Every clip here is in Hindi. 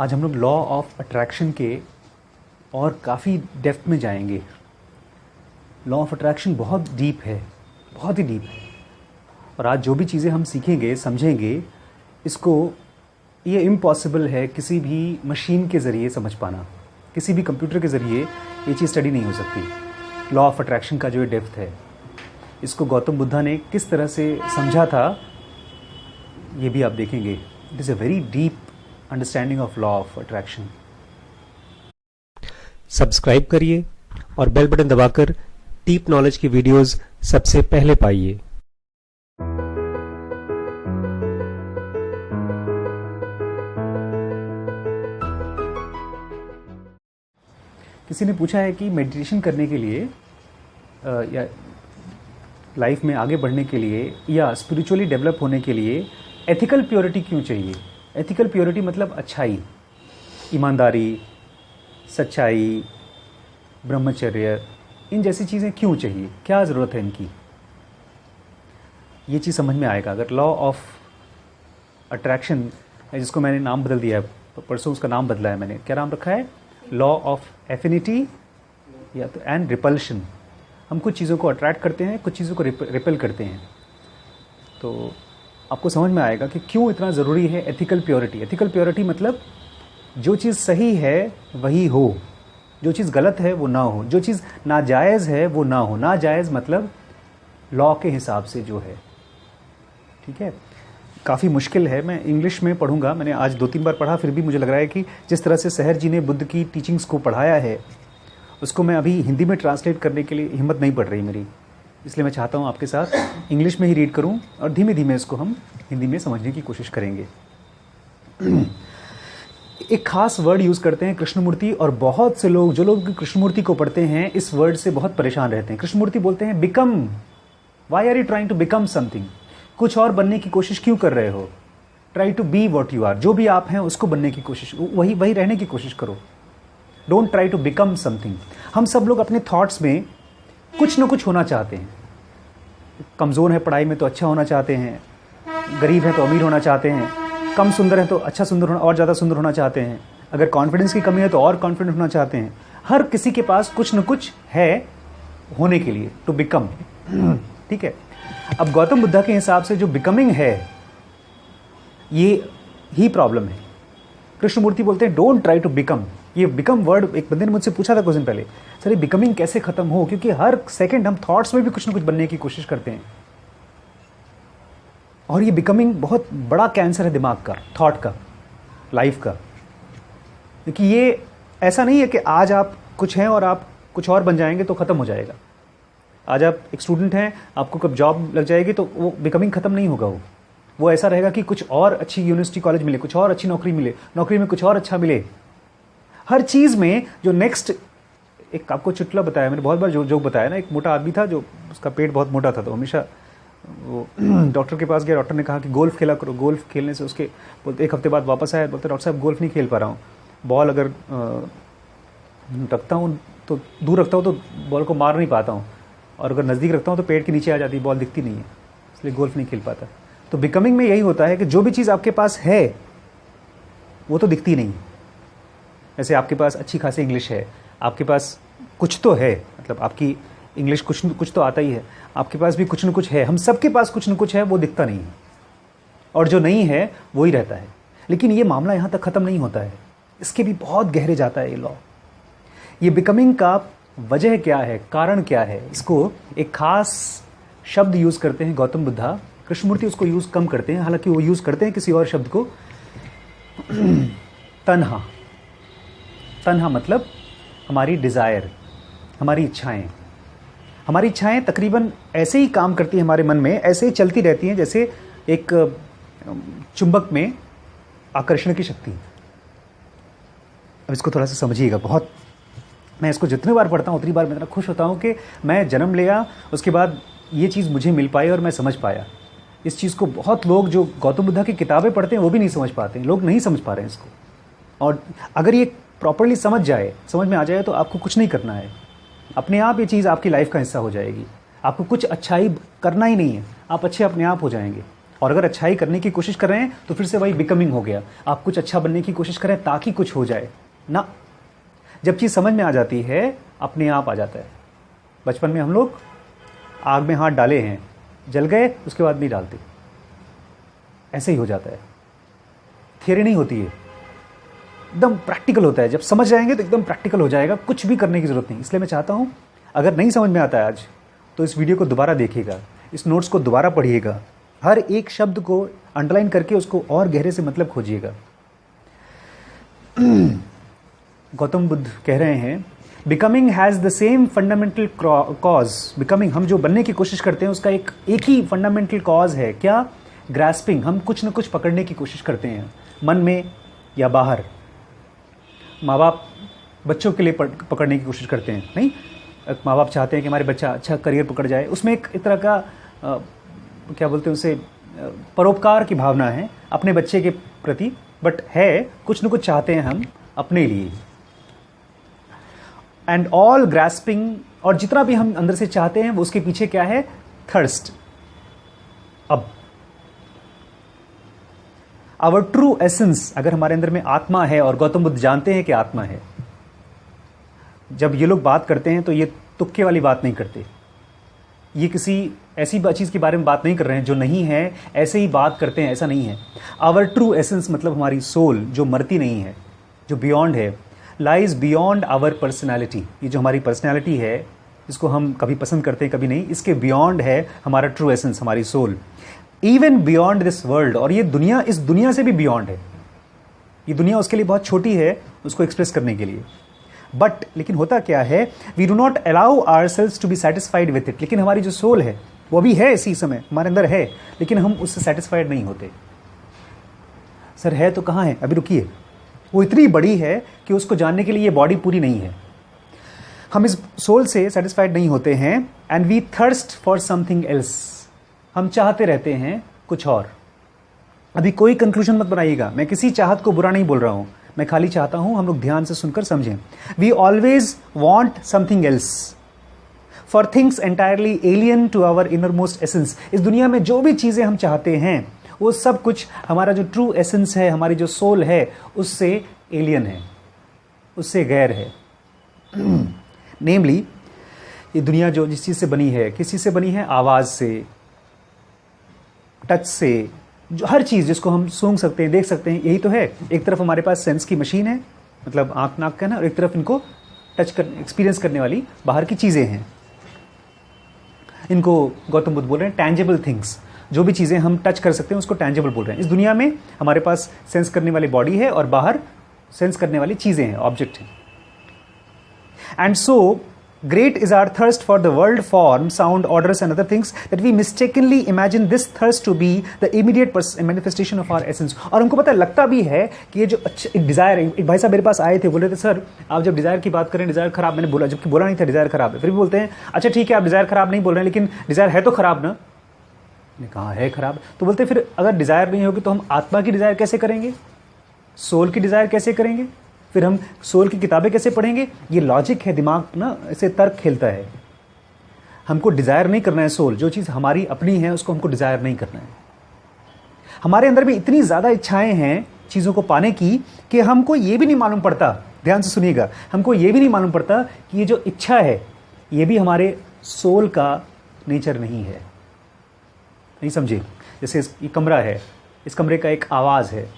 आज हम लोग लॉ ऑफ अट्रैक्शन के और काफ़ी डेप्थ में जाएंगे। लॉ ऑफ अट्रैक्शन बहुत डीप है, बहुत ही डीप है। और आज जो भी चीज़ें हम सीखेंगे, समझेंगे, इसको ये इम्पॉसिबल है किसी भी मशीन के ज़रिए समझ पाना। किसी भी कंप्यूटर के ज़रिए ये चीज़ स्टडी नहीं हो सकती। लॉ ऑफ अट्रैक्शन का जो ये डेप्थ है, इसको गौतम बुद्धा ने किस तरह से समझा था, ये भी आप देखेंगे। It is a very deep understanding of law of attraction. Subscribe करिए और बेल बटन दबाकर डीप नॉलेज की वीडियोस सबसे पहले पाइए। किसी ने पूछा है कि मेडिटेशन करने के लिए या लाइफ में आगे बढ़ने के लिए या स्पिरिचुअली डेवलप होने के लिए एथिकल प्योरिटी क्यों चाहिए। एथिकल प्योरिटी मतलब अच्छाई, ईमानदारी, सच्चाई, ब्रह्मचर्य, इन जैसी चीज़ें क्यों चाहिए, क्या ज़रूरत है इनकी। ये चीज़ समझ में आएगा अगर लॉ ऑफ अट्रैक्शन, जिसको मैंने नाम बदल दिया है, परसों उसका नाम बदला है मैंने। क्या नाम रखा है? लॉ ऑफ एफिनिटी या तो एंड रिपल्शन। हम कुछ चीज़ों को अट्रैक्ट करते हैं, कुछ चीज़ों को रिपेल करते हैं। तो आपको समझ में आएगा कि क्यों इतना ज़रूरी है एथिकल प्योरिटी। एथिकल प्योरिटी मतलब जो चीज़ सही है वही हो, जो चीज़ गलत है वो ना हो, जो चीज़ नाजायज़ है वो ना हो। नाजायज़ मतलब लॉ के हिसाब से जो है, ठीक है। काफ़ी मुश्किल है, मैं इंग्लिश में पढ़ूंगा। मैंने आज 2-3 बार पढ़ा, फिर भी मुझे लग रहा है कि जिस तरह से सहर जी ने बुद्ध की टीचिंग्स को पढ़ाया है, उसको मैं अभी हिंदी में ट्रांसलेट करने के लिए हिम्मत नहीं पड़ रही मेरी। इसलिए मैं चाहता हूँ आपके साथ इंग्लिश में ही रीड करूँ और धीमे धीमे इसको हम हिंदी में समझने की कोशिश करेंगे। एक खास वर्ड यूज़ करते हैं कृष्णमूर्ति, और बहुत से लोग, जो लोग कृष्णमूर्ति को पढ़ते हैं, इस वर्ड से बहुत परेशान रहते हैं। कृष्णमूर्ति बोलते हैं become. Why are you trying to become something? कुछ और बनने की कोशिश क्यों कर रहे हो? Try to be what you are. जो भी आप हैं उसको बनने की कोशिश, वही रहने की कोशिश करो। Don't try to become something. हम सब लोग अपने थॉट्स में कुछ ना कुछ होना चाहते हैं। कमज़ोर है पढ़ाई में तो अच्छा होना चाहते हैं, गरीब है तो अमीर होना चाहते हैं, कम सुंदर है तो अच्छा सुंदर होना, और ज़्यादा सुंदर होना चाहते हैं, अगर कॉन्फिडेंस की कमी है तो और कॉन्फिडेंट होना चाहते हैं। हर किसी के पास कुछ न कुछ है होने के लिए, टू बिकम, ठीक है। अब गौतम बुद्धा के हिसाब से जो बिकमिंग है, ये ही प्रॉब्लम है। कृष्णमूर्ति बोलते हैं डोंट ट्राई टू बिकम। ये बिकम वर्ड, एक बंदे ने मुझसे पूछा था कुछ दिन पहले, सर ये बिकमिंग कैसे खत्म हो, क्योंकि हर सेकंड हम थॉट्स में भी कुछ ना कुछ बनने की कोशिश करते हैं। और ये बिकमिंग बहुत बड़ा कैंसर है दिमाग का, थॉट का, लाइफ का। क्योंकि ये ऐसा नहीं है कि आज आप कुछ हैं और आप कुछ और बन जाएंगे तो ख़त्म हो जाएगा। आज आप एक स्टूडेंट हैं, आपको कब जॉब लग जाएगी तो वो बिकमिंग ख़त्म नहीं होगा। वो ऐसा रहेगा कि कुछ और अच्छी यूनिवर्सिटी कॉलेज मिले, कुछ और अच्छी नौकरी मिले, नौकरी में कुछ और अच्छा मिले। हर चीज़ में जो नेक्स्ट, एक आपको चुटकुला बताया मैंने, बहुत बार जोक बताया ना। एक मोटा आदमी था, जो उसका पेट बहुत मोटा था, तो हमेशा वो डॉक्टर के पास गया। डॉक्टर ने कहा कि गोल्फ खेला करो, गोल्फ खेलने से उसके, बोलते 1 हफ्ते बाद वापस आया, बोलते डॉक्टर साहब गोल्फ नहीं खेल पा रहा हूँ, बॉल अगर रखता हूँ तो दूर रखता हूँ तो बॉल को मार नहीं पाता हूँ, और अगर नज़दीक रखता हूँ तो पेट के नीचे आ जाती है, बॉल दिखती नहीं है, इसलिए गोल्फ नहीं खेल पाता। तो बिकमिंग में यही होता है कि जो भी चीज़ आपके पास है वो तो दिखती नहीं। जैसे आपके पास अच्छी खासी इंग्लिश है, आपके पास कुछ तो है, मतलब आपकी इंग्लिश कुछ तो आता ही है, आपके पास भी कुछ न कुछ है, हम सबके पास कुछ न कुछ है, वो दिखता नहीं है, और जो नहीं है वो ही रहता है। लेकिन ये मामला यहाँ तक ख़त्म नहीं होता है, इसके भी बहुत गहरे जाता है ये लॉ। ये बिकमिंग का वजह क्या है, कारण क्या है, इसको एक खास शब्द यूज़ करते हैं गौतम बुद्धा। कृष्णमूर्ति उसको यूज़ कम करते हैं, हालांकि वो यूज़ करते हैं किसी और शब्द को, तन्हा। तन्हा मतलब हमारी डिज़ायर, हमारी इच्छाएं। हमारी इच्छाएं तकरीबन ऐसे ही काम करती हैं हमारे मन में, ऐसे ही चलती रहती हैं जैसे एक चुंबक में आकर्षण की शक्ति। अब इसको थोड़ा सा समझिएगा। बहुत, मैं इसको जितने बार पढ़ता हूँ उतनी बार मैं इतना खुश होता हूँ कि मैं जन्म लिया, उसके बाद ये चीज़ मुझे मिल पाई और मैं समझ पाया इस चीज़ को। बहुत लोग जो गौतम बुद्धा की किताबें पढ़ते हैं वो भी नहीं समझ पाते हैं, लोग नहीं समझ पा रहे हैं इसको। और अगर ये प्रॉपर्ली समझ में आ जाए तो आपको कुछ नहीं करना है, अपने आप ये चीज़ आपकी लाइफ का हिस्सा हो जाएगी। आपको कुछ अच्छाई करना ही नहीं है, आप अच्छे अपने आप हो जाएंगे। और अगर अच्छाई करने की कोशिश कर रहे हैं तो फिर से वही बिकमिंग हो गया। आप कुछ अच्छा बनने की कोशिश करें ताकि कुछ हो जाए ना। जब चीज़ समझ में आ जाती है अपने आप आ जाता है। बचपन में हम लोग आग में हाथ डाले हैं, जल गए, उसके बाद नहीं डालते, ऐसे ही हो जाता है। थियरी नहीं होती है, एकदम प्रैक्टिकल होता है। जब समझ जाएंगे तो एकदम प्रैक्टिकल हो जाएगा, कुछ भी करने की ज़रूरत नहीं। इसलिए मैं चाहता हूँ अगर नहीं समझ में आता है आज तो इस वीडियो को दोबारा देखिएगा, इस नोट्स को दोबारा पढ़िएगा, हर एक शब्द को अंडरलाइन करके उसको और गहरे से मतलब खोजिएगा। गौतम बुद्ध कह रहे हैं becoming has the same fundamental cause. Becoming, हम जो बनने की कोशिश करते हैं उसका एक ही फंडामेंटल कॉज है। क्या? ग्रास्पिंग। हम कुछ न कुछ पकड़ने की कोशिश करते हैं, मन में या बाहर। माँ बाप बच्चों के लिए पकड़ने की कोशिश करते हैं, नहीं? माँ बाप चाहते हैं कि हमारे बच्चा अच्छा करियर पकड़ जाए। उसमें एक तरह का क्या बोलते हैं उसे, परोपकार की भावना है अपने बच्चे के प्रति, बट है कुछ न कुछ चाहते हैं हम अपने लिए। एंड ऑल ग्रास्पिंग, और जितना भी हम अंदर से चाहते हैं वो उसके पीछे क्या है? थर्स्ट। अब आवर ट्रू एसेंस, अगर हमारे अंदर में आत्मा है, और गौतम बुद्ध जानते हैं कि आत्मा है। जब ये लोग बात करते हैं तो ये तुक्के वाली बात नहीं करते, ये किसी ऐसी चीज़ के बारे में बात नहीं कर रहे हैं जो नहीं है, ऐसे ही बात करते हैं, ऐसा नहीं है। आवर ट्रू एसेंस मतलब हमारी सोल जो मरती नहीं है, जो बियॉन्ड है, लाइज बियॉन्ड आवर पर्सनैलिटी। ये जो हमारी पर्सनैलिटी है, इसको हम कभी पसंद करते हैं कभी नहीं, इसके बियॉन्ड है हमारा ट्रू एसेंस, हमारी soul. Even beyond this world, और ये दुनिया इस दुनिया से भी बियॉन्ड है। ये दुनिया उसके लिए बहुत छोटी है उसको एक्सप्रेस करने के लिए। बट लेकिन होता क्या है, we do not allow ourselves to be satisfied with it. लेकिन हमारी जो सोल है वो भी है, इसी समय हमारे अंदर है, लेकिन हम उससे सेटिस्फाइड नहीं होते। सर है तो कहाँ है? अभी रुकिए, वो इतनी बड़ी है कि उसको जानने के लिए ये बॉडी पूरी नहीं है। हम इस सोल से सेटिस्फाइड नहीं होते हैं, and we thirst for something else. हम चाहते रहते हैं कुछ और। अभी कोई कंक्लूजन मत बनाइएगा, मैं किसी चाहत को बुरा नहीं बोल रहा हूं, मैं खाली चाहता हूं हम लोग ध्यान से सुनकर समझें। We always want something else for things entirely alien to our innermost essence. इस दुनिया में जो भी चीज़ें हम चाहते हैं वो सब कुछ हमारा जो ट्रू एसेंस है, हमारी जो सोल है, उससे एलियन है, उससे गैर है। नेमली ये दुनिया जो जिस चीज़ से बनी है, किसी से बनी है? आवाज़ से, टच से, जो हर चीज़ जिसको हम सूंघ सकते हैं, देख सकते हैं, यही तो है। एक तरफ हमारे पास सेंस की मशीन है, मतलब आँख नाक का ना, और एक तरफ इनको टच कर एक्सपीरियंस करने वाली बाहर की चीज़ें हैं। इनको गौतम बुद्ध बोल रहे हैं टैंजिबल थिंग्स। जो भी चीज़ें हम टच कर सकते हैं उसको टैंजिबल बोल रहे हैं। इस दुनिया में हमारे पास सेंस करने वाली बॉडी है और बाहर सेंस करने वाली चीज़ें हैं, ऑब्जेक्ट हैं। And so great is our thirst for the world form, sound, orders and other things that we mistakenly imagine this thirst to be the immediate manifestation of our essence. और हमको पता लगता भी है कि ये जो अच्छा डिज़ायर है। एक भाई साहब मेरे पास आए थे, बोले थे सर आप जब डिज़ायर की बात करें डिज़ायर खराब, मैंने बोला, जबकि बोला नहीं था डिज़ायर खराब है, फिर भी बोलते हैं अच्छा ठीक है आप डिज़ायर खराब नहीं बोल रहे हैं, लेकिन डिज़ायर है तो खराब ना। मैंने कहा है खराब, तो बोलते फिर अगर डिज़ायर नहीं होगी तो हम आत्मा की डिज़ायर कैसे करेंगे, सोल की डिज़ायर कैसे करेंगे, फिर हम सोल की किताबें कैसे पढ़ेंगे? ये लॉजिक है, दिमाग ना ऐसे तर्क खेलता है। हमको डिज़ायर नहीं करना है सोल, जो चीज़ हमारी अपनी है उसको हमको डिज़ायर नहीं करना है। हमारे अंदर में इतनी ज़्यादा इच्छाएं हैं चीज़ों को पाने की कि हमको ये भी नहीं मालूम पड़ता, ध्यान से सुनिएगा, हमको ये भी नहीं मालूम पड़ता कि ये जो इच्छा है ये भी हमारे सोल का नेचर नहीं है। नहीं समझे? जैसे ये कमरा है, इस कमरे का एक आवाज़ है।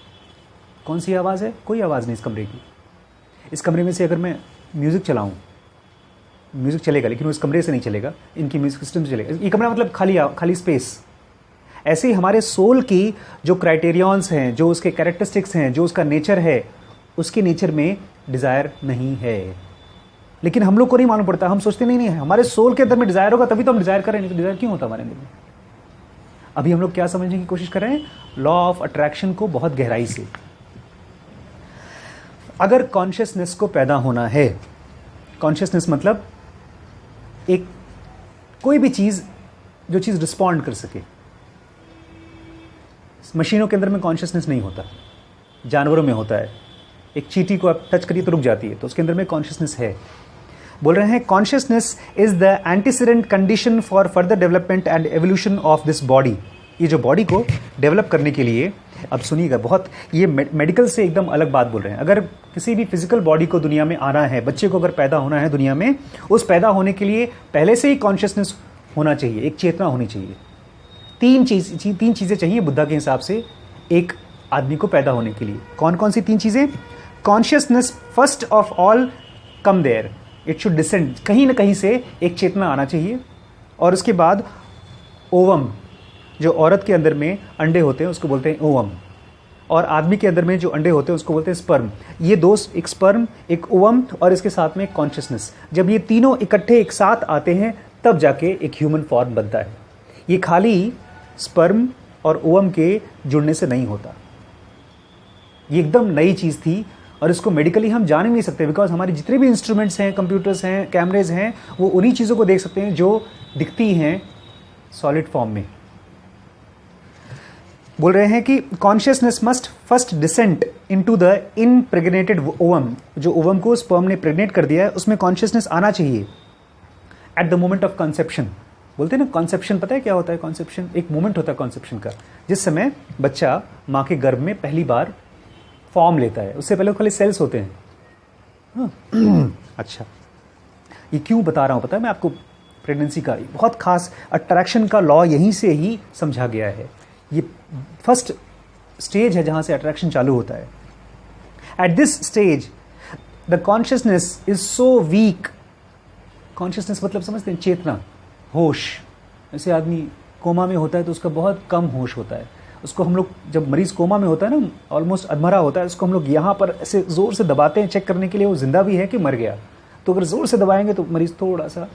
कौन सी आवाज़ है? कोई आवाज़ नहीं इस कमरे की। इस कमरे में से अगर मैं म्यूज़िक चलाऊं, म्यूज़िक चलेगा, लेकिन वो इस कमरे से नहीं चलेगा, इनकी म्यूज़िक सिस्टम से चलेगा। ये कमरा मतलब खाली स्पेस। ऐसे ही हमारे सोल की जो क्राइटेरियंस हैं, जो उसके कैरेक्टरिस्टिक्स हैं, जो उसका नेचर है, उसके नेचर में डिज़ायर नहीं है। लेकिन हम लोग को नहीं मालूम पड़ता, हम सोचते नहीं है हमारे सोल के अंदर में डिज़ायर होगा तभी तो हम डिज़ायर करें, नहीं तो डिज़ायर क्यों होता हमारे अंदर में? अभी हम लोग क्या समझने की कोशिश कर रहे हैं? लॉ ऑफ अट्रैक्शन को बहुत गहराई से। अगर कॉन्शियसनेस को पैदा होना है, कॉन्शियसनेस मतलब एक कोई भी चीज़ जो चीज़ रिस्पॉन्ड कर सके। मशीनों के अंदर में कॉन्शियसनेस नहीं होता, जानवरों में होता है। एक चींटी को आप टच करिए तो रुक जाती है, तो उसके अंदर में कॉन्शियसनेस है। बोल रहे हैं consciousness is the antecedent condition for further development and evolution of this body. ये जो बॉडी को डेवलप करने के लिए, अब सुनिएगा, बहुत ये मेडिकल से एकदम अलग बात बोल रहे हैं। अगर किसी भी फिजिकल बॉडी को दुनिया में आना है, बच्चे को अगर पैदा होना है दुनिया में, उस पैदा होने के लिए पहले से ही कॉन्शियसनेस होना चाहिए, एक चेतना होनी चाहिए। तीन चीज़ें चाहिए बुद्धा के हिसाब से एक आदमी को पैदा होने के लिए। कौन कौन सी तीन चीज़ें? Consciousness first of all come there, it should descend, कहीं ना कहीं से एक चेतना आना चाहिए। और उसके बाद ओवम, जो औरत के अंदर में अंडे होते हैं उसको बोलते हैं ओवम, और आदमी के अंदर में जो अंडे होते हैं उसको बोलते हैं स्पर्म। ये दो, एक स्पर्म एक ओवम और इसके साथ में कॉन्शियसनेस, जब ये तीनों इकट्ठे एक साथ आते हैं तब जाके एक ह्यूमन फॉर्म बनता है। ये खाली स्पर्म और ओवम के जुड़ने से नहीं होता। ये एकदम नई चीज़ थी और इसको मेडिकली हम जान ही नहीं सकते, बिकॉज हमारे जितने भी इंस्ट्रूमेंट्स हैं, कंप्यूटर्स हैं, कैमरेज हैं, वो उन्हीं चीज़ों को देख सकते हैं जो दिखती हैं सॉलिड फॉर्म में। बोल रहे हैं कि consciousness must first descend into the impregnated ovum, जो ओवम को स्पर्म ने प्रेग्नेट कर दिया है उसमें कॉन्शियसनेस आना चाहिए at the moment of conception. बोलते हैं ना कॉन्सेप्शन, पता है क्या होता है कॉन्सेप्शन? एक मोमेंट होता है कॉन्सेप्शन का, जिस समय बच्चा माँ के गर्भ में पहली बार फॉर्म लेता है। उससे पहले खाली सेल्स होते हैं। अच्छा, ये क्यों बता रहा हूँ पता है मैं आपको? प्रेगनेंसी का बहुत खास अट्रैक्शन का लॉ यहीं से ही समझा गया है। ये फर्स्ट स्टेज है जहाँ से अट्रैक्शन चालू होता है। At this stage the consciousness is so weak. Consciousness मतलब समझते हैं? चेतना, होश। ऐसे आदमी कोमा में होता है तो उसका बहुत कम होश होता है। उसको हम लोग, जब मरीज़ कोमा में होता है ना, ऑलमोस्ट अधमरा होता है, उसको हम लोग यहाँ पर ऐसे ज़ोर से दबाते हैं चेक करने के लिए वो जिंदा भी है कि मर गया। तो अगर ज़ोर से दबाएंगे तो मरीज़ थोड़ा सा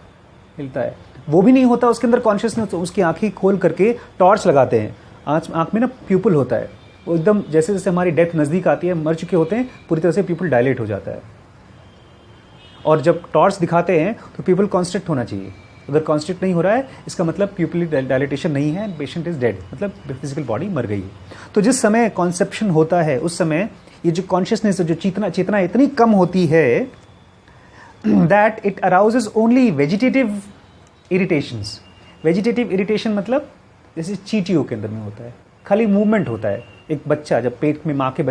हिलता है, वो भी नहीं होता उसके अंदर कॉन्शियसनेस। तो उसकी आँखें खोल करके टॉर्च लगाते हैं, आँख में ना प्यूपल होता है, वो एकदम जैसे जैसे हमारी डेथ नज़दीक आती है, मर चुके होते हैं, पूरी तरह से प्यूपल डायलेट हो जाता है। और जब टॉर्च दिखाते हैं तो प्यूपल कॉन्स्ट्रिक्ट होना चाहिए। अगर कॉन्स्ट्रिक्ट नहीं हो रहा है इसका मतलब प्यूपिल डायलेटेशन नहीं है, पेशेंट इज डेड, मतलब फिजिकल बॉडी मर गई है। तो जिस समय कॉन्सेप्शन होता है उस समय ये जो कॉन्शियसनेस, जो चेतना इतनी कम होती है that it arouses only vegetative irritations. Vegetative irritation मतलब जैसे चींटियों के अंदर में होता है, खाली मूवमेंट होता है। एक बच्चा जब पेट में माँ के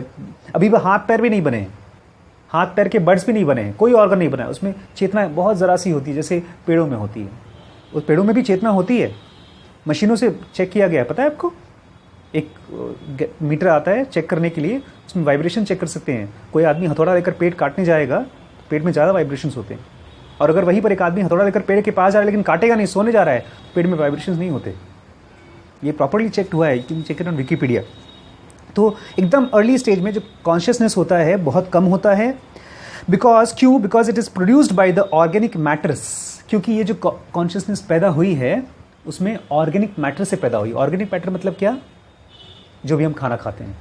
अभी वह हाथ पैर भी नहीं बने हैं, हाथ पैर के बर्ड्स भी नहीं बने हैं, कोई ऑर्गन नहीं बना है, उसमें चेतना बहुत ज़रा सी होती है जैसे पेड़ों में होती है। उस पेड़ों में भी चेतना होती है, मशीनों से चेक किया गया है, पता है आपको? एक मीटर आता है चेक करने के लिए, उसमें वाइब्रेशन चेक कर सकते हैं। कोई आदमी हथौड़ा लेकर पेट काटने जाएगा तो पेट में ज़्यादा वाइब्रेशंस होते हैं, और अगर वहीं पर एक आदमी हथौड़ा लेकर पेड़ के पास जा रहा है लेकिन काटेगा नहीं, सोने जा रहा है, तो पेड़ में वाइब्रेशंस नहीं होते। ये प्रॉपरली चेक्ड हुआ है, you can check it on Wikipedia. तो एकदम अर्ली स्टेज में जो कॉन्शियसनेस होता है बहुत कम होता है। Because it is produced by the organic matters. क्योंकि ये जो कॉन्शियसनेस पैदा हुई है उसमें ऑर्गेनिक मैटर से पैदा हुई। ऑर्गेनिक मैटर मतलब क्या? जो भी हम खाना खाते हैं,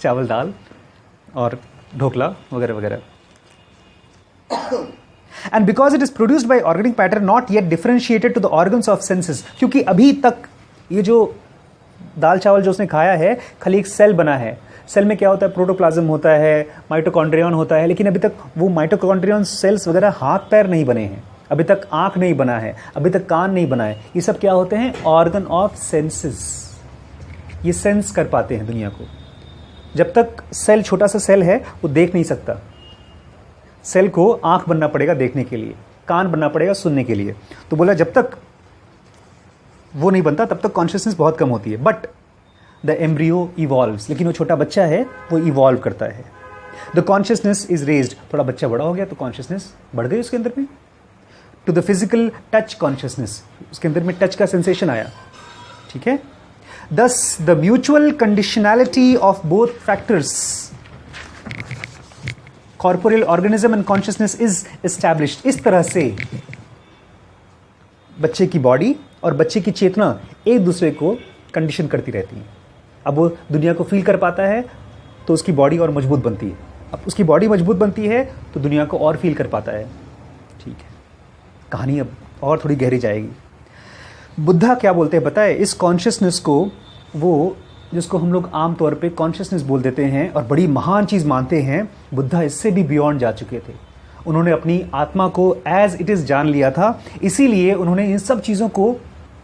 चावल दाल और ढोकला वगैरह वगैरह। And because it is produced by organic matter not yet differentiated to the organs of senses, क्योंकि अभी तक ये जो दाल चावल जो उसने खाया है खाली एक सेल बना है। सेल में क्या होता है? प्रोटोप्लाज्म होता है, माइटोकॉन्ड्रियन होता है, लेकिन अभी तक वो माइटोकॉन्ड्रियन सेल्स वगैरह हाथ पैर नहीं बने हैं, अभी तक आँख नहीं बना है, अभी तक कान नहीं बना है। ये सब क्या होते हैं? Organ of senses. ये सेंस कर पाते हैं दुनिया को। जब तक सेल, छोटा सा सेल है, वो देख नहीं सकता। सेल को आंख बनना पड़ेगा देखने के लिए, कान बनना पड़ेगा सुनने के लिए। तो बोला जब तक वो नहीं बनता तब तक कॉन्शियसनेस बहुत कम होती है। बट द एम्ब्रियो इवॉल्व्स, लेकिन वो छोटा बच्चा है वो इवॉल्व करता है। द कॉन्शियसनेस इज रेज्ड, थोड़ा बच्चा बड़ा हो गया तो कॉन्शियसनेस बढ़ गई उसके अंदर में। To the physical touch consciousness, उसके अंदर में टच का सेंसेशन आया, ठीक है। दस the mutual conditionality of both factors, corporeal organism and consciousness is established. इस तरह से बच्चे की बॉडी और बच्चे की चेतना एक दूसरे को कंडीशन करती रहती है। अब वो दुनिया को फील कर पाता है तो उसकी बॉडी और मजबूत बनती है। अब उसकी बॉडी मजबूत बनती है तो दुनिया को और फील कर पाता है, ठीक है। कहानी अब और थोड़ी गहरी जाएगी। बुद्धा क्या बोलते हैं बताए? इस कॉन्शियसनेस को, वो जिसको हम लोग आम तौर पे कॉन्शियसनेस बोल देते हैं और बड़ी महान चीज़ मानते हैं, बुद्धा इससे भी बियॉन्ड जा चुके थे। उन्होंने अपनी आत्मा को एज इट इज़ जान लिया था, इसीलिए उन्होंने इन सब चीज़ों को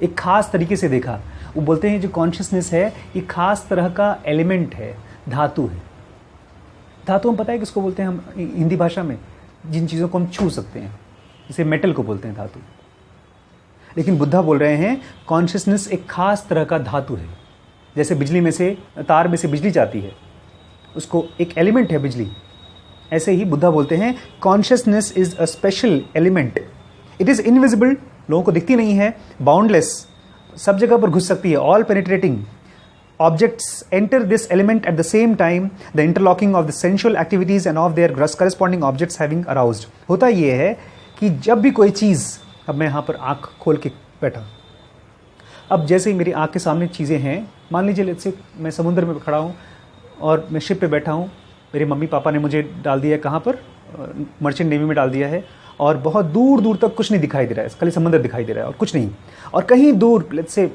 एक खास तरीके से देखा। वो बोलते हैं जो कॉन्शियसनेस है ये खास तरह का एलिमेंट है, धातु है। धातु हम पता है किसको बोलते हैं हम हिंदी भाषा में, जिन चीज़ों को हम छू सकते हैं, जैसे मेटल को बोलते हैं धातु। लेकिन बुद्धा बोल रहे हैं कॉन्शियसनेस एक खास तरह का धातु है। जैसे बिजली में से, तार में से बिजली जाती है, उसको एक एलिमेंट है बिजली, ऐसे ही बुद्धा बोलते हैं consciousness is a special element. It is invisible, लोगों को दिखती नहीं है, बाउंडलेस, सब जगह पर घुस सकती है, all penetrating. Objects enter this element at the same time, the interlocking of the sensual activities end of their corresponding objects having aroused. होता यह है कि जब भी कोई चीज़, अब मैं यहाँ पर आँख खोल के बैठा, अब जैसे ही मेरी आँख के सामने चीज़ें हैं, मान लीजिए जैसे मैं समुद्र में खड़ा हूँ और मैं शिप पे बैठा हूँ, मेरे मम्मी पापा ने मुझे डाल दिया है कहाँ पर, मर्चेंट नेवी में डाल दिया है, और बहुत दूर दूर तक कुछ नहीं दिखाई दे रहा है, खाली समंदर दिखाई दे रहा है और कुछ नहीं। और कहीं दूर लेट्स से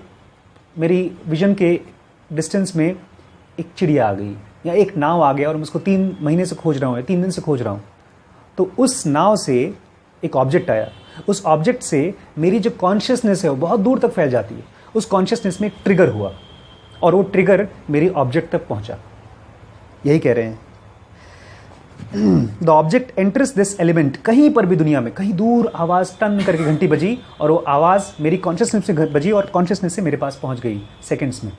मेरी विजन के डिस्टेंस में एक चिड़िया आ गई या एक नाव आ गया और मैं उसको 3 महीने से खोज रहा हूँ या 3 दिन से खोज रहा हूँ, तो उस नाव से एक ऑब्जेक्ट आया, उस ऑब्जेक्ट से मेरी जो कॉन्शियसनेस है वो बहुत दूर तक फैल जाती है। उस कॉन्शियसनेस में एक ट्रिगर हुआ और वो ट्रिगर मेरी ऑब्जेक्ट तक पहुँचा। यही कह रहे हैं the object enters this element. कहीं पर भी दुनिया में, कहीं दूर आवाज़ टन करके घंटी बजी और वो आवाज़ मेरी कॉन्शियसनेस से बजी और कॉन्शियसनेस से मेरे पास पहुंच गई सेकंड्स में।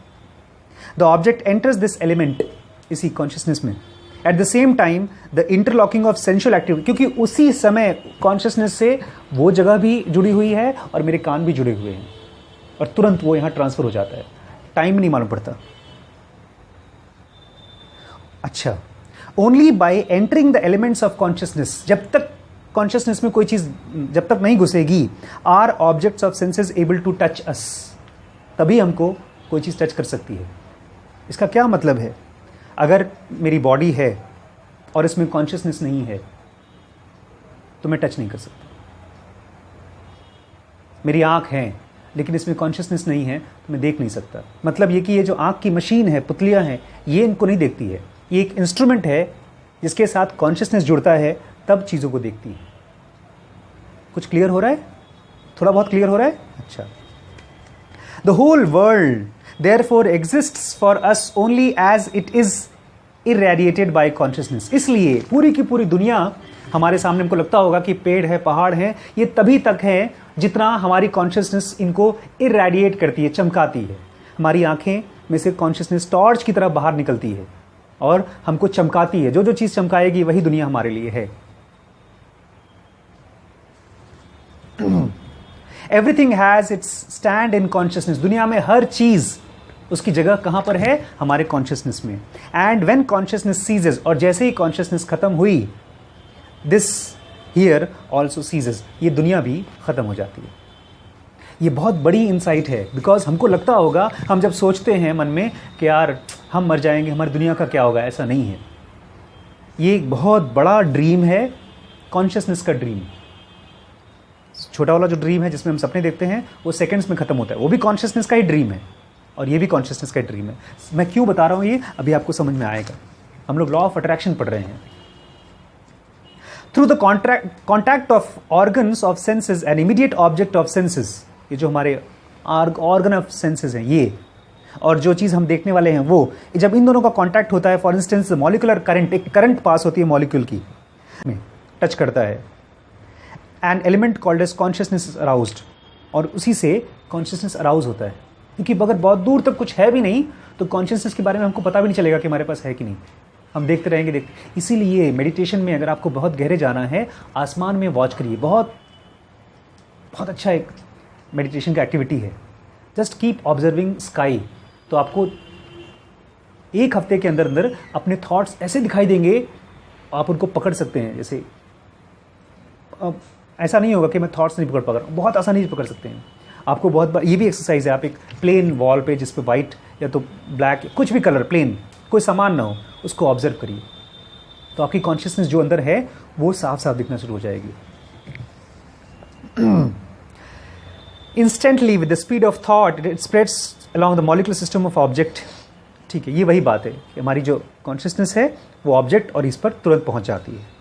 The object enters this element, इसी कॉन्शियसनेस में, at the same time the interlocking of sensual activity, क्योंकि उसी समय कॉन्शियसनेस से वो जगह भी जुड़ी हुई है और मेरे कान भी जुड़े हुए हैं और तुरंत वो यहाँ ट्रांसफ़र हो जाता है, टाइम नहीं मालूम पड़ता। अच्छा, only by entering the elements of consciousness, जब तक कॉन्शियसनेस में कोई चीज़ जब तक नहीं घुसेगी, are objects of senses able to touch us, तभी हमको कोई चीज़ टच कर सकती है। इसका क्या मतलब है? अगर मेरी बॉडी है और इसमें कॉन्शियसनेस नहीं है तो मैं टच नहीं कर सकता। मेरी आँख है लेकिन इसमें कॉन्शियसनेस नहीं है तो मैं देख नहीं सकता। मतलब ये कि ये जो आँख की मशीन है, पुतलियाँ हैं, ये इनको नहीं देखती है। ये एक इंस्ट्रूमेंट है जिसके साथ कॉन्शियसनेस जुड़ता है, तब चीज़ों को देखती है। कुछ क्लियर हो रहा है? थोड़ा बहुत क्लियर हो रहा है? अच्छा। The whole world therefore exists for us only as it is irradiated by consciousness. इसलिए पूरी की पूरी दुनिया हमारे सामने, हमको लगता होगा कि पेड़ है, पहाड़ है, ये तभी तक है जितना हमारी कॉन्शियसनेस इनको इरेडिएट करती है, चमकाती है। हमारी आंखें में से कॉन्शियसनेस टॉर्च की तरह बाहर निकलती है और हमको चमकाती है। जो जो चीज़ चमकाएगी वही दुनिया हमारे लिए है। Everything has its stand in consciousness. दुनिया में हर चीज़ उसकी जगह कहाँ पर है? हमारे कॉन्शियसनेस में। एंड व्हेन कॉन्शियसनेस सीजेस, और जैसे ही कॉन्शियसनेस खत्म हुई, दिस हियर ऑल्सो सीजेस, ये दुनिया भी खत्म हो जाती है। ये बहुत बड़ी इंसाइट है, बिकॉज हमको लगता होगा, हम जब सोचते हैं मन में कि यार हम मर जाएंगे, हमारी दुनिया का क्या होगा, ऐसा नहीं है। ये एक बहुत बड़ा ड्रीम है, कॉन्शियसनेस का ड्रीम। छोटा वाला जो ड्रीम है जिसमें हम सपने देखते हैं वो सेकंड्स में खत्म होता है, वो भी कॉन्शियसनेस का ही ड्रीम है और ये भी कॉन्शियसनेस का ड्रीम है। मैं क्यों बता रहा हूँ ये, अभी आपको समझ में आएगा। हम लोग लॉ ऑफ अट्रैक्शन पढ़ रहे हैं। Through the contact of organs of senses and immediate object of senses, ये जो हमारे ऑर्गन ऑफ सेंसेस हैं ये, और जो चीज़ हम देखने वाले हैं वो, जब इन दोनों का कॉन्टैक्ट होता है, फॉर इंस्टेंस मॉलिकुलर करंट, एक करंट पास होती है मॉलिक्यूल की, में टच करता है, an element called as consciousness aroused, और उसी से कॉन्शियसनेस अराउज होता है। क्योंकि अगर बहुत दूर तक कुछ है भी नहीं तो कॉन्शियसनेस के बारे में हमको पता भी नहीं चलेगा कि हमारे पास है कि नहीं, हम देखते रहेंगे। इसीलिए मेडिटेशन में अगर आपको बहुत गहरे जाना है, आसमान में वॉच करिए। बहुत बहुत अच्छा एक मेडिटेशन का एक्टिविटी है। जस्ट कीप ऑब्जर्विंग स्काई, तो आपको 1 हफ्ते के अंदर अंदर अपने थॉट्स ऐसे दिखाई देंगे, आप उनको पकड़ सकते हैं। जैसे ऐसा नहीं होगा कि मैं थॉट्स नहीं पकड़ पा रहा हूँ, बहुत आसानी से पकड़ सकते हैं। आपको बहुत बार ये भी एक्सरसाइज है, आप एक प्लेन वॉल पे जिस पे वाइट या तो ब्लैक, कुछ भी कलर, प्लेन कोई सामान ना हो, उसको ऑब्जर्व करिए, तो आपकी कॉन्शियसनेस जो अंदर है वो साफ साफ दिखना शुरू हो जाएगी। Instantly with the speed of thought it spreads along the molecular system of object. ठीक है, ये वही बात है कि हमारी जो कॉन्शियसनेस है वो ऑब्जेक्ट और इस पर तुरंत पहुंच जाती है।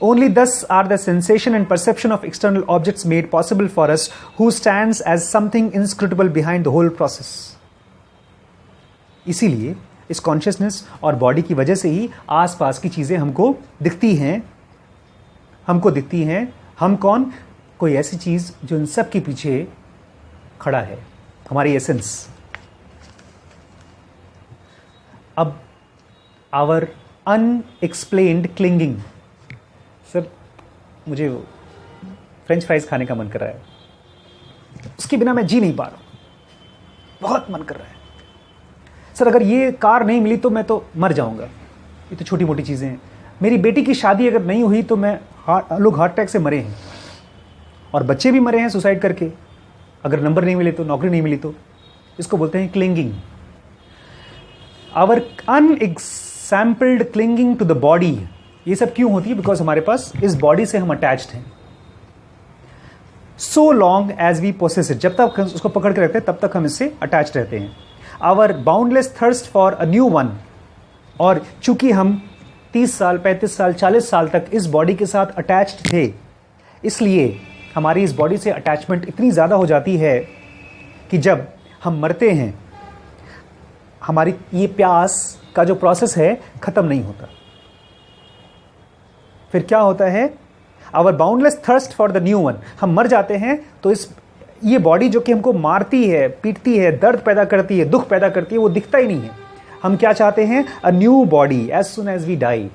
Only thus are the sensation and perception of external objects made possible for us, who stands as something inscrutable behind the whole process. इसीलिए इस कॉन्शियसनेस और बॉडी की वजह से ही आसपास की चीजें हमको दिखती हैं. हम कौन? कोई ऐसी चीज जो इन सब के पीछे खड़ा है, हमारी एसेंस. अब आवर अनएक्सप्लेन्ड क्लिंगिंग. सर मुझे फ्रेंच फ्राइज खाने का मन कर रहा है, उसके बिना मैं जी नहीं पा रहा हूं, बहुत मन कर रहा है. सर अगर ये कार नहीं मिली तो मैं तो मर जाऊंगा. ये तो छोटी मोटी चीजें हैं. मेरी बेटी की शादी अगर नहीं हुई तो लोग हार्ट अटैक से मरे हैं, और बच्चे भी मरे हैं सुसाइड करके. अगर नंबर नहीं मिले तो, नौकरी नहीं मिली तो. इसको बोलते हैं clinging. Our unexampled clinging to the body. ये सब क्यों होती है? बिकॉज हमारे पास इस बॉडी से हम अटैच्ड हैं. So long as we possess it. जब तक उसको पकड़ के रखते हैं तब तक हम इससे अटैच्ड रहते हैं. Our boundless thirst for a new one. और चूंकि हम 30 साल, 35 साल, 40 साल तक इस बॉडी के साथ अटैच्ड थे, इसलिए हमारी इस बॉडी से अटैचमेंट इतनी ज़्यादा हो जाती है कि जब हम मरते हैं हमारी ये प्यास का जो प्रोसेस है ख़त्म नहीं होता. फिर क्या होता है? Our boundless thirst for the new one. हम मर जाते हैं तो ये बॉडी जो कि हमको मारती है, पीटती है, दर्द पैदा करती है, दुख पैदा करती है, वो दिखता ही नहीं है. हम क्या चाहते हैं? A new body as soon as we die.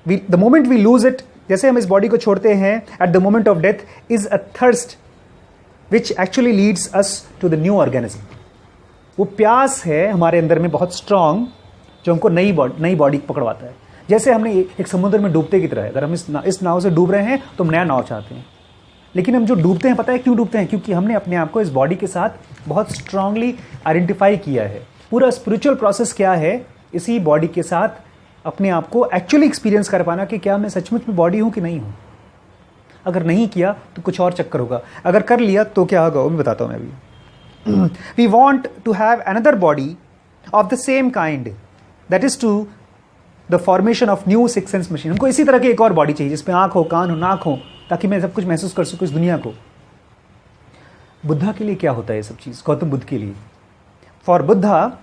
The moment we lose it, जैसे हम इस बॉडी को छोड़ते हैं, at the moment of death is a thirst which actually leads us to the new organism. वो प्यास है हमारे अंदर में बहुत स्ट्रांग, जो हमको नई बॉडी पकड़वाता है. जैसे हमने एक समुद्र में डूबते की तरह है. अगर हम इस नाव से डूब रहे हैं तो हम नया नाव चाहते हैं, लेकिन हम जो डूबते हैं, पता है क्यों डूबते हैं? क्योंकि हमने अपने आप को इस बॉडी के साथ बहुत स्ट्रांगली आइडेंटिफाई किया है. पूरा स्पिरिचुअल प्रोसेस क्या है? इसी बॉडी के साथ अपने आप को एक्चुअली एक्सपीरियंस कर पाना कि क्या मैं सचमुच में बॉडी हूं कि नहीं हूं. अगर नहीं किया तो कुछ और चक्कर होगा, अगर कर लिया तो क्या होगा वो भी बताता हूं मैं अभी. We want to have another body of the same kind, that is to the formation of new six sense machine. हमको इसी तरह की एक और बॉडी चाहिए जिसमें आंख हो, कान हो, नाक हो, ताकि मैं सब कुछ महसूस कर सकूं इस दुनिया को. बुद्धा के लिए क्या होता है ये सब चीज? गौतम बुद्ध के लिए, for Buddha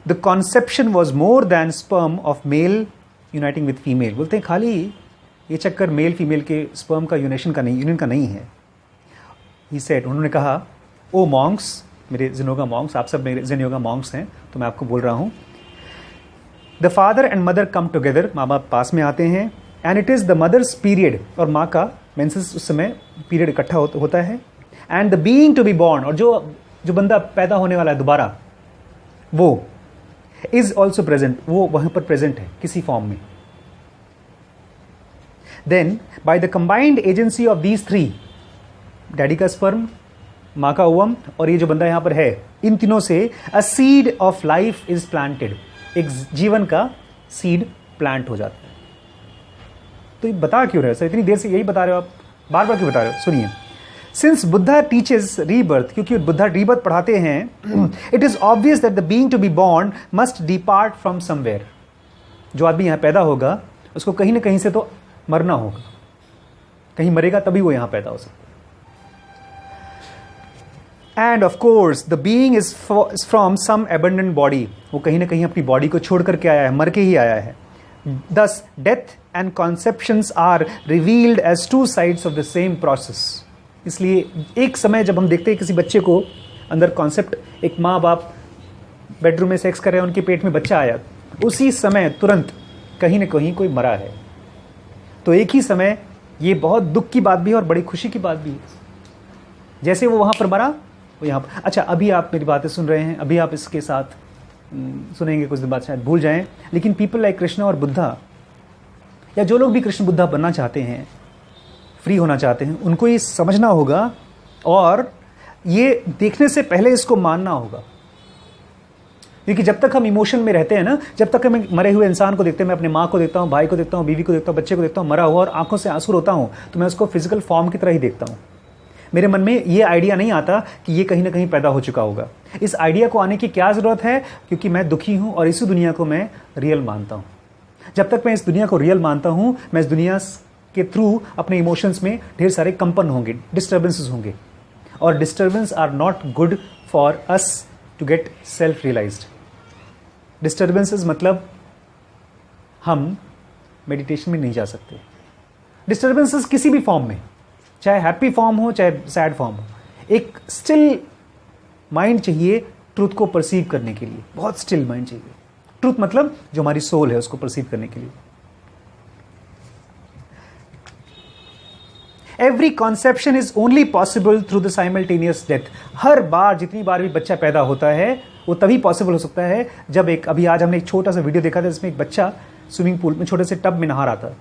the conception was more than sperm of male uniting with female. बोलते हैं खाली ये चक्कर मेल फीमेल के स्पर्म का यूनियन का नहीं है. ही सेड, उन्होंने कहा, ओ मॉन्क्स, मेरे जिनोगा मॉन्क्स, आप सब मेरे जिनोगा मॉन्क्स हैं तो मैं आपको बोल रहा हूँ. The father and mother come together, माँ बाप पास में आते हैं. And it is the mother's period, और माँ का मेंसेस उस समय पीरियड इकट्ठा होता है. And the being to be born, और जो बंदा पैदा होने वाला है दोबारा, वो इज ऑल्सो प्रेजेंट, वो वहां पर प्रेजेंट है किसी फॉर्म में. Then by the combined agency of these three, daddy का स्पर्म, माँ का ओवम और ये जो बंदा यहां पर है, इन तीनों से a seed of life is planted. एक जीवन का सीड प्लांट हो जाता है. तो ये बता क्यों रहे हो सर? इतनी देर से यही बता रहे हो आप, बार बार क्यों बता रहे हो? सुनिए. सिंस बुद्धा टीचेस रीबर्थ, क्योंकि बुद्धा रीबर्थ पढ़ाते हैं, it is obvious that the being to be born must depart from somewhere. जो आदमी यहाँ पैदा होगा उसको कहीं ना कहीं से तो मरना होगा, कहीं मरेगा तभी वो यहाँ पैदा हो सकता है. And of course the being is from some abundant body. वो कहीं ना कहीं अपनी बॉडी को छोड़ करके आया है, मर के ही आया है. Thus death and conceptions are revealed as two sides of the same process. इसलिए एक समय जब हम देखते हैं किसी बच्चे को अंदर कॉन्सेप्ट, एक माँ बाप बेडरूम में सेक्स कर रहे हैं, उनके पेट में बच्चा आया, उसी समय तुरंत कहीं ना कहीं कोई मरा है. तो एक ही समय ये बहुत दुख की बात भी है और बड़ी खुशी की बात भी है. जैसे वो वहाँ पर मरा, वो यहाँ पर. अच्छा, अभी आप मेरी बातें सुन रहे हैं, अभी आप इसके साथ सुनेंगे, कुछ दिन बाद शायद भूल जाएं, लेकिन पीपल लाइक कृष्ण और बुद्धा, या जो लोग भी कृष्ण बुद्धा बनना चाहते हैं, फ्री होना चाहते हैं, उनको ये समझना होगा और ये देखने से पहले इसको मानना होगा. क्योंकि जब तक हम इमोशन में रहते हैं ना, जब तक हम मरे हुए इंसान को देखते हैं, मैं अपने माँ को देखता हूँ, भाई को देखता हूँ, बीवी को देखता हूँ, बच्चे को देखता हूँ मरा हुआ, और आंखों से आंसू रोता हूँ, तो मैं उसको फिजिकल फॉर्म की तरह ही देखता हूँ. मेरे मन में ये आइडिया नहीं आता कि ये कहीं ना कहीं पैदा हो चुका होगा. इस आइडिया को आने की क्या ज़रूरत है? क्योंकि मैं दुखी हूँ और इसी दुनिया को मैं रियल मानता हूँ. जब तक मैं इस दुनिया को रियल मानता हूं, मैं इस दुनिया के थ्रू अपने इमोशंस में ढेर सारे कंपन होंगे, डिस्टर्बेंसेस होंगे, और disturbance are not good for us to get self realised. Disturbances मतलब हम मेडिटेशन में नहीं जा सकते। डिस्टर्बेंसेस किसी भी फॉर्म में, चाहे हैप्पी फॉर्म हो चाहे सैड फॉर्म हो, एक स्टिल माइंड चाहिए ट्रूथ को परसीव करने के लिए, बहुत स्टिल माइंड चाहिए। ट्रूथ मतलब जो हमारी सोल है उसको परसीव करने के लिए। Every conception is only possible through the simultaneous death. हर बार जितनी बार भी बच्चा पैदा होता है वो तभी पॉसिबल हो सकता है जब एक, अभी आज हमने एक छोटा सा वीडियो देखा था जिसमें एक बच्चा स्विमिंग पूल में छोटे से टब में नहा रहा था,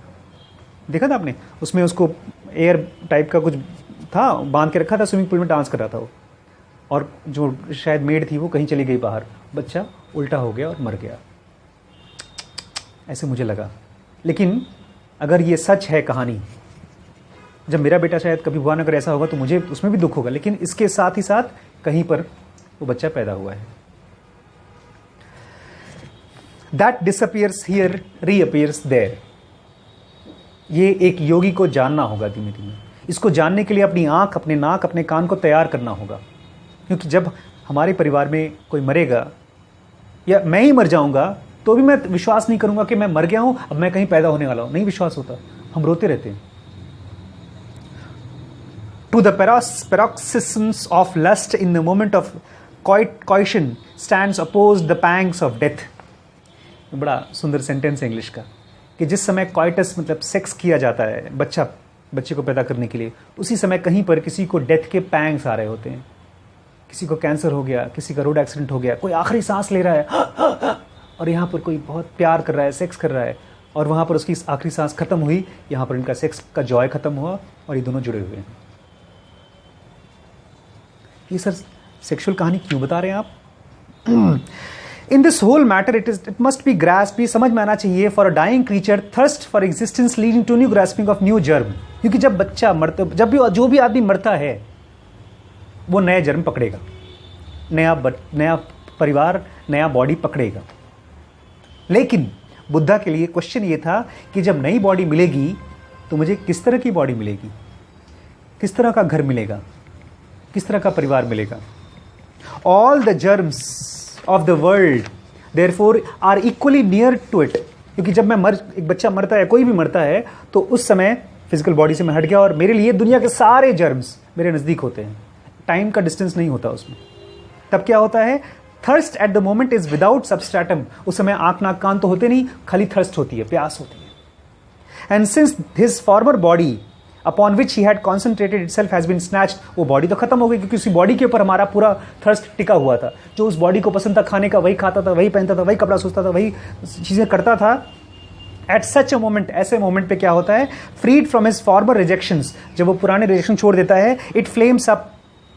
देखा था आपने? उसमें उसको एयर टाइप का कुछ था, बांध के रखा था, स्विमिंग पूल में डांस कर रहा था वो, और जो शायद मेड थी वो कहीं चली गई बाहर, बच्चा उल्टा हो गया और मर गया। ऐसे मुझे लगा। लेकिन अगर ये सच है कहानी, जब मेरा बेटा शायद कभी भगवान अगर ऐसा होगा तो मुझे उसमें भी दुख होगा, लेकिन इसके साथ ही साथ कहीं पर वो बच्चा पैदा हुआ है। That disappears here reappears there. ये एक योगी को जानना होगा धीमे धीमे। इसको जानने के लिए अपनी आंख, अपने नाक, अपने कान को तैयार करना होगा, क्योंकि जब हमारे परिवार में कोई मरेगा या मैं ही मर जाऊंगा तो भी मैं विश्वास नहीं करूंगा कि मैं मर गया हूं, अब मैं कहीं पैदा होने वाला हूं। नहीं विश्वास होता, हम रोते रहते हैं। To the paroxysms of lust in the moment of coition stands opposed the pangs of death। बड़ा सुंदर सेंटेंस है इंग्लिश का, कि जिस समय कॉइटस मतलब सेक्स किया जाता है बच्चे को पैदा करने के लिए, उसी समय कहीं पर किसी को डेथ के पैंग्स आ रहे होते हैं। किसी को कैंसर हो गया, किसी का रोड एक्सीडेंट हो गया, कोई आखिरी सांस ले रहा है और यहाँ पर कोई बहुत प्यार कर रहा है, सेक्स कर रहा है, और वहाँ पर उसकी आखिरी सांस खत्म हुई, यहाँ पर इनका सेक्स का जॉय खत्म हुआ और ये दोनों जुड़े हुए हैं। ये सर सेक्सुअल कहानी क्यों बता रहे हैं आप? In this whole matter it must be grasp, ये समझ में आना चाहिए, for a dying creature thirst for existence leading to new grasping of new germ. क्योंकि जब बच्चा मरता, जो भी आदमी मरता है वो नया जन्म पकड़ेगा, नया परिवार, नया बॉडी पकड़ेगा। लेकिन बुद्धा के लिए क्वेश्चन ये था कि जब नई बॉडी मिलेगी तो मुझे किस तरह की बॉडी मिलेगी, किस तरह का घर मिलेगा, किस तरह का परिवार मिलेगा। All the germs of the world therefore are equally near to it. क्योंकि जब एक बच्चा मरता है, कोई भी मरता है, तो उस समय फिजिकल बॉडी से मैं हट गया और मेरे लिए दुनिया के सारे जर्म्स मेरे नज़दीक होते हैं। टाइम का डिस्टेंस नहीं होता उसमें। तब क्या होता है? Thirst at the moment is without substratum. उस समय आंख नाक कान तो होते नहीं, खाली थर्स्ट होती है, प्यास होती है। And since his former body upon which he had concentrated itself has been snatched, वो बॉडी तो खत्म हो गई क्योंकि उसी बॉडी के ऊपर हमारा पूरा थर्स्ट टिका हुआ था। जो उस बॉडी को पसंद था खाने का वही खाता था, वही पहनता था, वही कपड़ा सोचता था, वही चीज़ें करता था। एट सच अ मोमेंट, ऐसे मोमेंट पे क्या होता है? Freed from his former rejections, जब वो पुराने रिजेक्शन छोड़ देता है, it flames up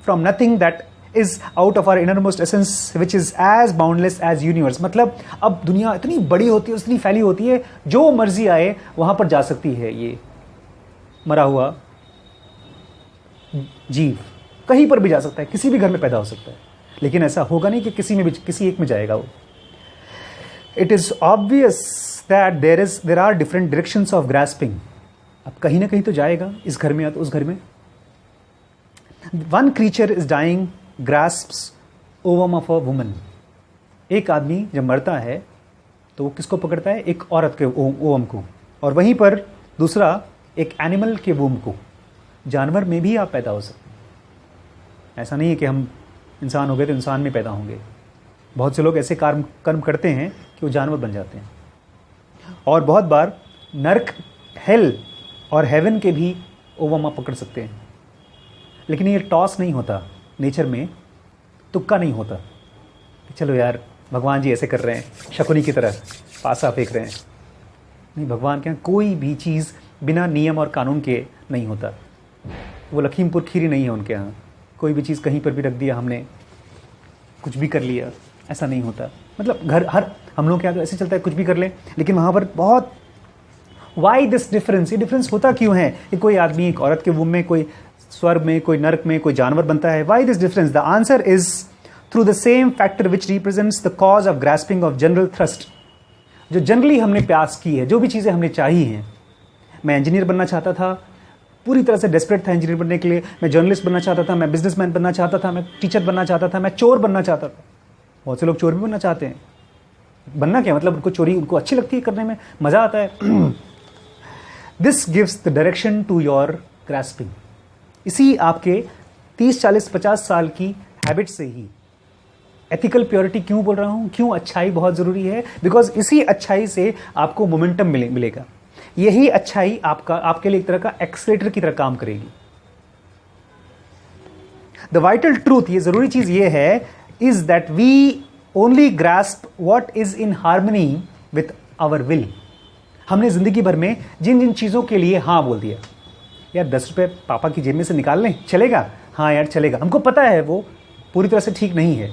from nothing that is out of our innermost essence which is as boundless as universe. मतलब अब दुनिया इतनी बड़ी होती है, इतनी फैली होती है, जो मर्जी आए वहां पर जा सकती है। ये मरा हुआ जीव कहीं पर भी जा सकता है, किसी भी घर में पैदा हो सकता है, लेकिन ऐसा होगा नहीं कि किसी एक में जाएगा वो। It is obvious that there are different directions of grasping. अब कहीं ना कहीं तो जाएगा, इस घर में या तो उस घर में। One creature is dying grasps ovum of a woman. एक आदमी जब मरता है तो वो किसको पकड़ता है? एक औरत के ओवम को। और वहीं पर दूसरा एक एनिमल के वूम को। जानवर में भी आप पैदा हो सकते हैं। ऐसा नहीं है कि हम इंसान हो गए तो इंसान में पैदा होंगे। बहुत से लोग ऐसे कर्म करते हैं कि वो जानवर बन जाते हैं। और बहुत बार नर्क, हेल और हेवन के भी ओवम आप पकड़ सकते हैं। लेकिन ये टॉस नहीं होता नेचर में, तुक्का नहीं होता कि चलो यार भगवान जी ऐसे कर रहे हैं, शकुनी की तरह पासा फेंक रहे हैं। नहीं, भगवान के यहाँ कोई भी चीज़ बिना नियम और कानून के नहीं होता। वो लखीमपुर खीरी नहीं है उनके यहाँ। कोई भी चीज़ कहीं पर भी रख दिया हमने, कुछ भी कर लिया, ऐसा नहीं होता। मतलब हम लोग क्या तो ऐसे चलता है, कुछ भी कर ले, लेकिन वहाँ पर बहुत वाई दिस डिफरेंस। ये डिफरेंस होता क्यों है कि कोई आदमी एक औरत के वूम में, कोई स्वर्ग में, कोई नरक में, कोई जानवर बनता है? Why this difference? The answer is through the same factor which represents the cause of grasping of general thrust. जो जनरली हमने प्यास की है, जो भी चीज़ें हमने चाही हैं। मैं इंजीनियर बनना चाहता था, पूरी तरह से डेस्परेट था इंजीनियर बनने के लिए। मैं जर्नलिस्ट बनना चाहता था, मैं बिजनेसमैन बनना चाहता था, मैं टीचर बनना चाहता था, मैं चोर बनना चाहता था। बहुत से लोग चोर भी बनना चाहते हैं। बनना क्या मतलब, उनको चोरी उनको अच्छी लगती है, करने में मज़ा आता है। This gives the direction to your grasping. इसी आपके 30, 40, 50 साल की हैबिट से ही एथिकल प्योरिटी क्यों बोल रहा हूं, क्यों अच्छाई बहुत ज़रूरी है, बिकॉज इसी अच्छाई से आपको मोमेंटम मिलेगा। यही अच्छाई आपके लिए एक तरह का एक्सीलरेटर की तरह काम करेगी। द वाइटल ट्रूथ, ये ज़रूरी चीज़ ये है, is that we only grasp what is in harmony with our will. हमने ज़िंदगी भर में जिन जिन चीज़ों के लिए हाँ बोल दिया, यार 10 रुपये पापा की जेब में से निकाल लें, चलेगा, हाँ यार चलेगा, हमको पता है वो पूरी तरह से ठीक नहीं है,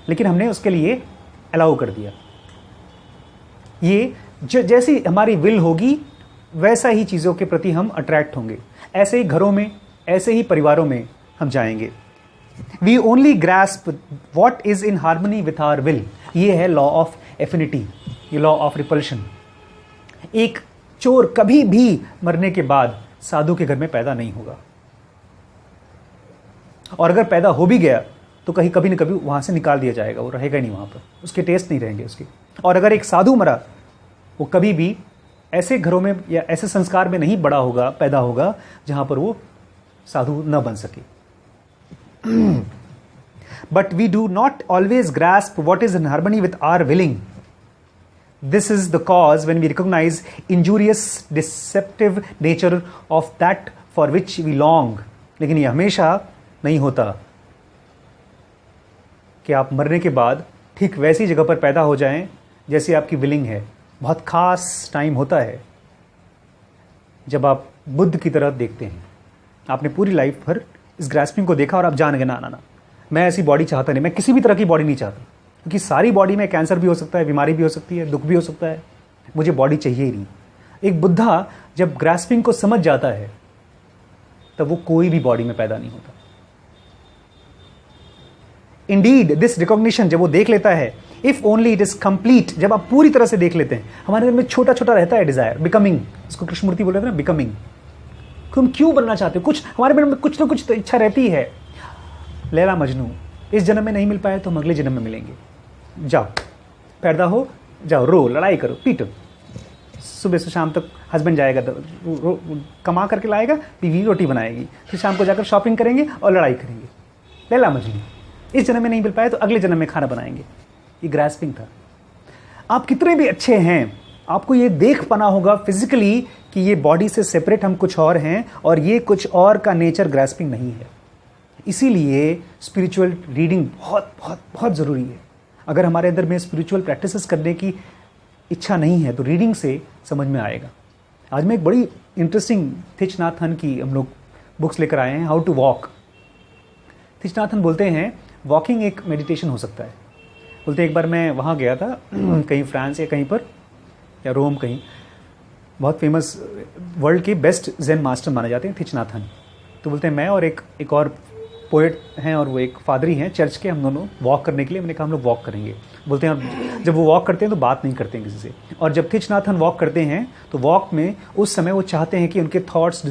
लेकिन हमने उसके लिए अलाउ कर दिया। ये जैसी हमारी विल होगी वैसा ही चीज़ों के प्रति हम अट्रैक्ट होंगे। ऐसे ही घरों में, ऐसे ही परिवारों में हम जाएंगे। We only grasp what is in harmony with our will. ये है लॉ ऑफ एफिनिटी, ये लॉ ऑफ रिपल्शन। एक चोर कभी भी मरने के बाद साधु के घर में पैदा नहीं होगा, और अगर पैदा हो भी गया तो कहीं कभी न कभी वहां से निकाल दिया जाएगा, वो रहेगा नहीं वहां पर, उसके टेस्ट नहीं रहेंगे उसके। और अगर एक साधु मरा, वो कभी भी ऐसे घरों में या ऐसे संस्कार में नहीं बड़ा होगा, पैदा होगा जहां पर वो साधु न बन सके। But we do not always grasp what is in harmony with our willing. This is the cause when we recognise injurious deceptive nature of that for which we long. लेकिन ये हमेशा नहीं होता कि आप मरने के बाद ठीक वैसी जगह पर पैदा हो जाएं जैसी आपकी विलिंग है। बहुत खास टाइम होता है जब आप बुद्ध की तरह देखते हैं। आपने पूरी लाइफ भर इस ग्रास्पिंग को देखा और आप जान गए, ना ना ना, मैं ऐसी बॉडी चाहता नहीं, मैं किसी भी तरह की बॉडी नहीं चाहता, क्योंकि सारी बॉडी में कैंसर भी हो सकता है, बीमारी भी हो सकती है, दुख भी हो सकता है, मुझे बॉडी चाहिए ही नहीं। एक बुद्धा जब ग्रास्पिंग को समझ जाता है तब वो कोई भी बॉडी में पैदा नहीं होता। इंडीड दिस रिकॉग्निशन, जब वो देख लेता है, if only it is complete, जब आप पूरी तरह से देख लेते हैं। हमारे अंदर में छोटा छोटा रहता है डिजायर, बिकमिंग, इसको कृष्णमूर्ति बोल रहे थे ना, बिकमिंग। हम क्यों बनना चाहते हैं, कुछ हमारे मन में कुछ ना कुछ तो इच्छा रहती है। लैला मजनू इस जन्म में नहीं मिल पाए तो हम अगले जन्म में मिलेंगे। जाओ पैदा हो, जाओ रो, लड़ाई करो, पीटो, सुबह से शाम तक हस्बैंड जाएगा कमा करके लाएगा, बीवी रोटी बनाएगी, फिर शाम को जाकर शॉपिंग करेंगे और लड़ाई करेंगे। लैला मजनू, इस जन्म में नहीं मिल पाए तो अगले जन्म में खाना बनाएंगे। ये ग्रास्पिंग था। आप कितने भी अच्छे हैं, आपको ये देख पाना होगा फिजिकली कि ये बॉडी से सेपरेट हम कुछ और हैं और ये कुछ और का नेचर ग्रास्पिंग नहीं है। इसीलिए स्पिरिचुअल रीडिंग बहुत बहुत बहुत ज़रूरी है। अगर हमारे अंदर में स्पिरिचुअल प्रैक्टिसेस करने की इच्छा नहीं है तो रीडिंग से समझ में आएगा। आज मैं एक बड़ी इंटरेस्टिंग थिच नाथ हन की हम लोग बुक्स लेकर आए हैं, हाउ टू वॉक। थिच नाथ हन बोलते हैं वॉकिंग एक मेडिटेशन हो सकता है। बोलते एक बार मैं वहाँ गया था कहीं फ्रांस या कहीं पर या रोम, कहीं बहुत फेमस वर्ल्ड के बेस्ट जेन मास्टर माने जाते हैं थिच नाथ हन। तो बोलते हैं मैं और एक और पोएट हैं और वो एक फादरी हैं चर्च के, हम दोनों वॉक करने के लिए, मैंने कहा हम लोग वॉक करेंगे। बोलते हैं और जब वो वॉक करते हैं तो बात नहीं करते हैं किसी से, और जब थिच नाथ हन वॉक करते हैं तो वॉक में उस समय वो चाहते हैं कि उनके थॉट्स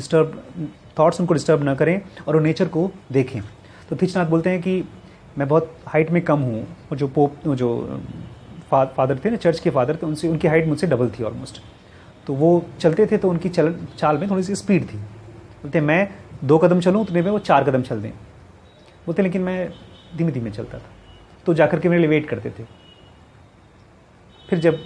उनको डिस्टर्ब ना करें और वो नेचर को देखें। तो थिच नाथ बोलते हैं कि मैं बहुत हाइट में कम हूँ, और जो जो फादर थे ना, चर्च के फादर थे, उनकी हाइट मुझसे डबल थी ऑलमोस्ट। तो वो चलते थे तो उनकी चाल में थोड़ी सी स्पीड थी। बोलते मैं 2 कदम चलूँ उतने में वो 4 कदम चल दें। बोलते लेकिन मैं धीमे धीमे चलता था, तो जाकर के मेरे लिए वेट करते थे। फिर जब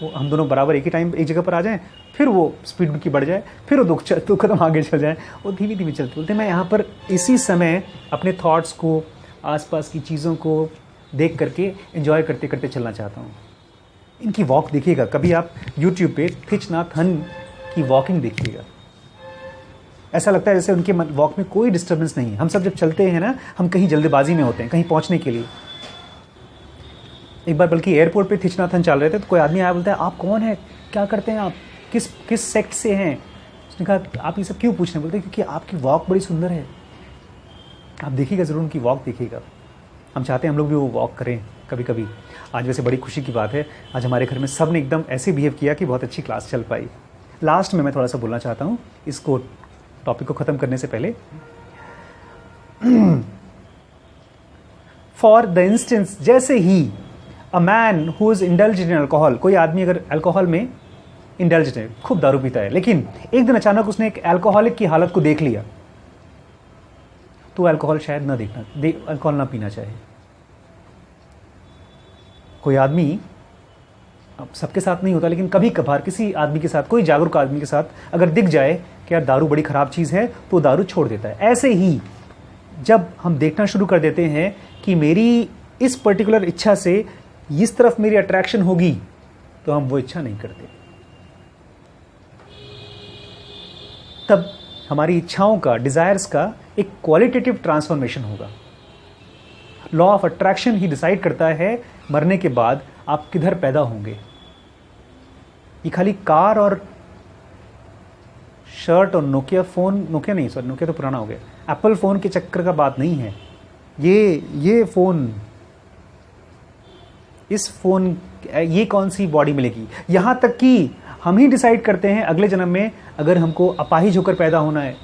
वो हम दोनों बराबर एक ही टाइम एक जगह पर आ जाएं, फिर वो स्पीड उनकी बढ़ जाए, फिर वो 2 कदम आगे चल जाए, वो धीमे धीमे चलते। बोलते मैं यहाँ पर इसी समय अपने थॉट्स को, आसपास की चीज़ों को देख करके एंजॉय करते करते चलना चाहता हूँ। इनकी वॉक देखिएगा, कभी आप YouTube पे थिच नाथ हन की वॉकिंग देखिएगा, ऐसा लगता है जैसे उनके वॉक में कोई डिस्टर्बेंस नहीं है। हम सब जब चलते हैं ना, हम कहीं जल्दबाजी में होते हैं कहीं पहुंचने के लिए। एक बार बल्कि एयरपोर्ट पे थिच नाथ हन चल रहे थे तो कोई आदमी आया, बोलता है आप कौन है, क्या करते हैं आप, किस सेक्ट से हैं। उसने कहा आप ये सब क्यों पूछ रहे हैं। बोलते क्योंकि आपकी वॉक बड़ी सुंदर है, आप देखिएगा ज़रूर, उनकी वॉक देखिएगा। हम चाहते हैं हम लोग भी वो वॉक कभी कभी। आज वैसे बड़ी खुशी की बात है, आज हमारे घर में सब ने एकदम ऐसे बिहेव किया कि बहुत अच्छी क्लास चल पाई। लास्ट में मैं थोड़ा सा बोलना चाहता हूँ इसको, टॉपिक को ख़त्म करने से पहले। फॉर द इंस्टेंस, जैसे ही a man who is indulge in alcohol, कोई आदमी अगर अल्कोहल में इंडल्ज है, खूब दारू पीता है, लेकिन एक दिन अचानक उसने एक अल्कोहलिक की हालत को देख लिया, तो अल्कोहल शायद ना अल्कोहल ना पीना चाहे। कोई आदमी, अब सबके साथ नहीं होता, लेकिन कभी कभार किसी आदमी के साथ, कोई जागरूक आदमी के साथ अगर दिख जाए कि यार दारू बड़ी खराब चीज़ है, तो दारू छोड़ देता है। ऐसे ही जब हम देखना शुरू कर देते हैं कि मेरी इस पर्टिकुलर इच्छा से इस तरफ मेरी अट्रैक्शन होगी, तो हम वो इच्छा नहीं करते। तब हमारी इच्छाओं का, डिजायर्स का एक क्वालिटेटिव ट्रांसफॉर्मेशन होगा। Law of attraction he decide करता है मरने के बाद आप किधर पैदा होंगे। ये खाली कार और शर्ट और नोकिया फोन, नोकिया नहीं, सॉरी नोकिया तो पुराना हो गया, एप्पल फोन के चक्कर का बात नहीं है। ये फोन, इस फोन, ये कौन सी बॉडी मिलेगी, यहां तक कि हम ही डिसाइड करते हैं अगले जन्म में अगर हमको अपाहिज होकर पैदा होना है।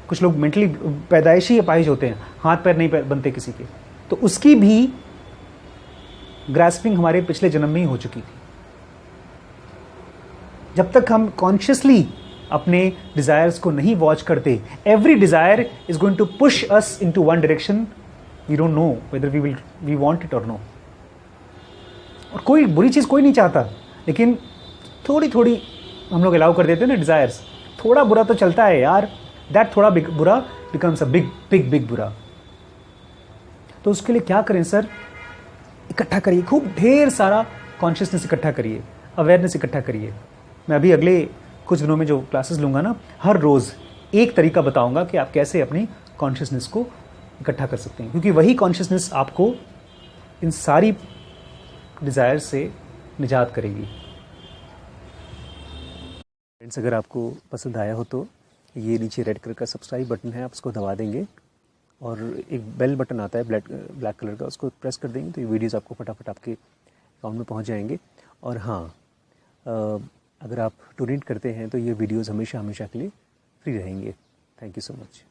कुछ लोग मेंटली पैदाइशी अपाहिज होते हैं, हाथ पैर नहीं बनते किसी के, तो उसकी भी ग्रास्पिंग हमारे पिछले जन्म में ही हो चुकी थी। जब तक हम कॉन्शियसली अपने डिजायर्स को नहीं वॉच करते, every desire is going to push us into one direction, we don't know whether we want it or no. और कोई बुरी चीज कोई नहीं चाहता, लेकिन थोड़ी थोड़ी हम लोग अलाउ कर देते हैं ना डिजायर्स। थोड़ा बुरा तो चलता है यार, दैट थोड़ा बुरा बिकम्स अ बिग बुरा। तो उसके लिए क्या करें सर? इकट्ठा करिए, खूब ढेर सारा कॉन्शियसनेस इकट्ठा करिए, अवेयरनेस इकट्ठा करिए। मैं अभी अगले कुछ दिनों में जो क्लासेस लूँगा ना, हर रोज़ एक तरीका बताऊँगा कि आप कैसे अपनी कॉन्शियसनेस को इकट्ठा कर सकते हैं, क्योंकि वही कॉन्शियसनेस आपको इन सारी डिज़ायर से निजात करेगी। फ्रेंड्स, अगर आपको पसंद आया हो तो ये नीचे रेड कलर का सब्सक्राइब बटन है, आप उसको दबा देंगे और एक बेल बटन आता है ब्लैक कलर का, उसको प्रेस कर देंगे तो ये वीडियोस आपको फटाफट आपके अकाउंट में पहुंच जाएंगे। और हाँ, अगर आप डोनेट करते हैं तो ये वीडियोस हमेशा के लिए फ्री रहेंगे। Thank you so much.